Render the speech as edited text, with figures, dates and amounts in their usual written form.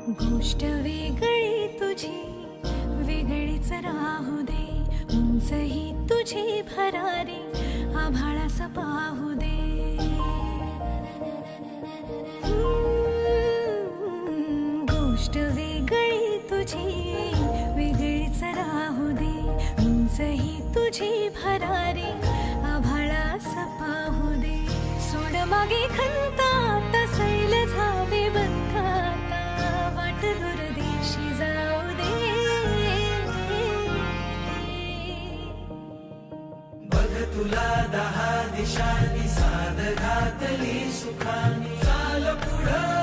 गोष्ट वेगळी तुझी वेगळीच राहू दे, उंच ही तुझी भरारी आभाळास पाहू दे. गोष्ट वेगळी तुझी वेगळीच राहू दे, उंच ही तुझी भरारी आभाळास पाहू दे. सोड मागे खंता तसैल झाले बंधाता, वाट दुर्देशी जाऊ दे. बघ तुला 10 दिशांनी साद घातली सुखानी, चाल पुढं